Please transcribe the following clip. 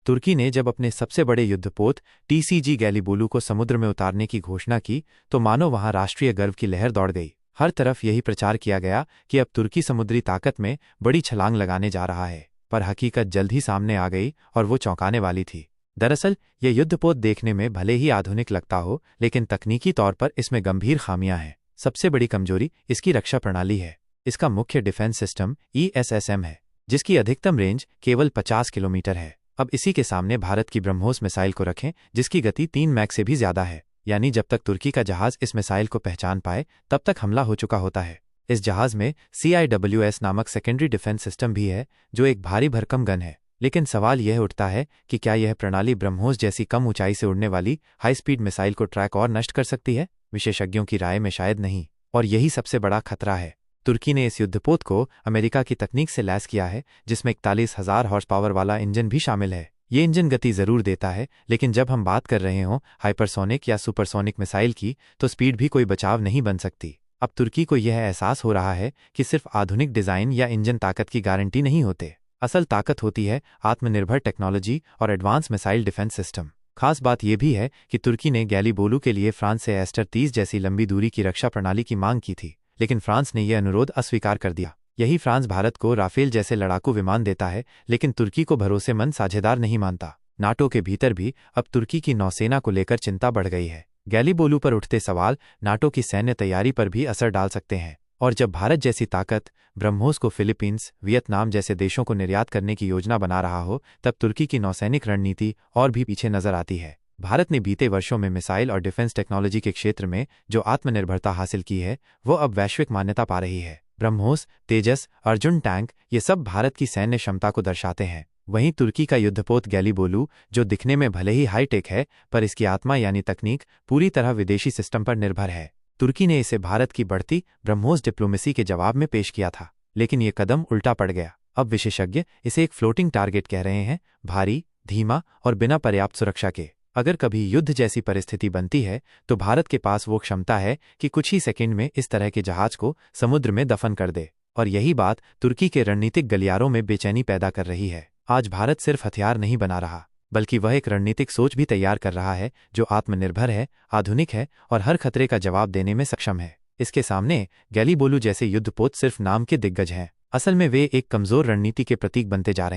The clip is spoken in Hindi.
तुर्की ने जब अपने सबसे बड़े युद्धपोत टीसीजी गैलीबोलू को समुद्र में उतारने की घोषणा की तो मानो वहां राष्ट्रीय गर्व की लहर दौड़ गई। हर तरफ यही प्रचार किया गया कि अब तुर्की समुद्री ताकत में बड़ी छलांग लगाने जा रहा है, पर हकीकत जल्द ही सामने आ गई और वो चौंकाने वाली थी। दरअसल ये युद्धपोत देखने में भले ही आधुनिक लगता हो, लेकिन तकनीकी तौर पर इसमें गंभीर खामियां हैं। सबसे बड़ी कमजोरी इसकी रक्षा प्रणाली है। इसका मुख्य डिफेंस सिस्टम ESSM है, जिसकी अधिकतम रेंज केवल 50 किलोमीटर है। अब इसी के सामने भारत की ब्रह्मोस मिसाइल को रखें, जिसकी गति 3 मैक से भी ज्यादा है। यानी जब तक तुर्की का जहाज इस मिसाइल को पहचान पाए तब तक हमला हो चुका होता है। इस जहाज में CIWS नामक सेकेंडरी डिफेंस सिस्टम भी है, जो एक भारी भरकम गन है। लेकिन सवाल यह उठता है कि क्या यह प्रणाली ब्रह्मोस जैसी कम ऊंचाई से उड़ने वाली हाई स्पीड मिसाइल को ट्रैक और नष्ट कर सकती है? विशेषज्ञों की राय में शायद नहीं, और यही सबसे बड़ा खतरा है। तुर्की ने इस युद्धपोत को अमेरिका की तकनीक से लैस किया है, जिसमें 41,000 हॉर्स पावर वाला इंजन भी शामिल है। ये इंजन गति जरूर देता है, लेकिन जब हम बात कर रहे हों हाइपरसोनिक या सुपरसोनिक मिसाइल की, तो स्पीड भी कोई बचाव नहीं बन सकती। अब तुर्की को यह एहसास हो रहा है कि सिर्फ आधुनिक डिजाइन या इंजन ताकत की गारंटी नहीं होते। असल ताकत होती है आत्मनिर्भर टेक्नोलॉजी और एडवांस मिसाइल डिफेंस सिस्टम। खास बात यह भी है कि तुर्की ने गैलीबोलू के लिए फ्रांस से एस्टर 30 जैसी लंबी दूरी की रक्षा प्रणाली की मांग की थी, लेकिन फ्रांस ने यह अनुरोध अस्वीकार कर दिया। यही फ्रांस भारत को राफेल जैसे लड़ाकू विमान देता है, लेकिन तुर्की को भरोसेमंद साझेदार नहीं मानता। नाटो के भीतर भी अब तुर्की की नौसेना को लेकर चिंता बढ़ गई है। गैलीबोलू पर उठते सवाल नाटो की सैन्य तैयारी पर भी असर डाल सकते हैं, और जब भारत जैसी ताकत ब्रह्मोस को फिलीपींस, वियतनाम जैसे देशों को निर्यात करने की योजना बना रहा हो, तब तुर्की की नौसैनिक रणनीति और भी पीछे नजर आती है। भारत ने बीते वर्षों में मिसाइल और डिफेंस टेक्नोलॉजी के क्षेत्र में जो आत्मनिर्भरता हासिल की है, वो अब वैश्विक मान्यता पा रही है। ब्रह्मोस, तेजस, अर्जुन टैंक, ये सब भारत की सैन्य क्षमता को दर्शाते हैं। वहीं तुर्की का युद्धपोत गैलीबोलू, जो दिखने में भले ही हाईटेक है, पर इसकी आत्मा यानी तकनीक पूरी तरह विदेशी सिस्टम पर निर्भर है। तुर्की ने इसे भारत की बढ़ती ब्रह्मोस डिप्लोमेसी के जवाब में पेश किया था, लेकिन ये कदम उल्टा पड़ गया। अब विशेषज्ञ इसे एक फ्लोटिंग टारगेट कह रहे हैं, भारी, धीमा और बिना पर्याप्त सुरक्षा के। अगर कभी युद्ध जैसी परिस्थिति बनती है, तो भारत के पास वो क्षमता है कि कुछ ही सेकंड में इस तरह के जहाज को समुद्र में दफन कर दे। और यही बात तुर्की के रणनीतिक गलियारों में बेचैनी पैदा कर रही है। आज भारत सिर्फ हथियार नहीं बना रहा, बल्कि वह एक रणनीतिक सोच भी तैयार कर रहा है, जो आत्मनिर्भर है, आधुनिक है और हर खतरे का जवाब देने में सक्षम है। इसके सामने गैलीबोलू जैसे युद्धपोत सिर्फ नाम के दिग्गज हैं। असल में वे एक कमजोर रणनीति के प्रतीक बनते जा रहे हैं।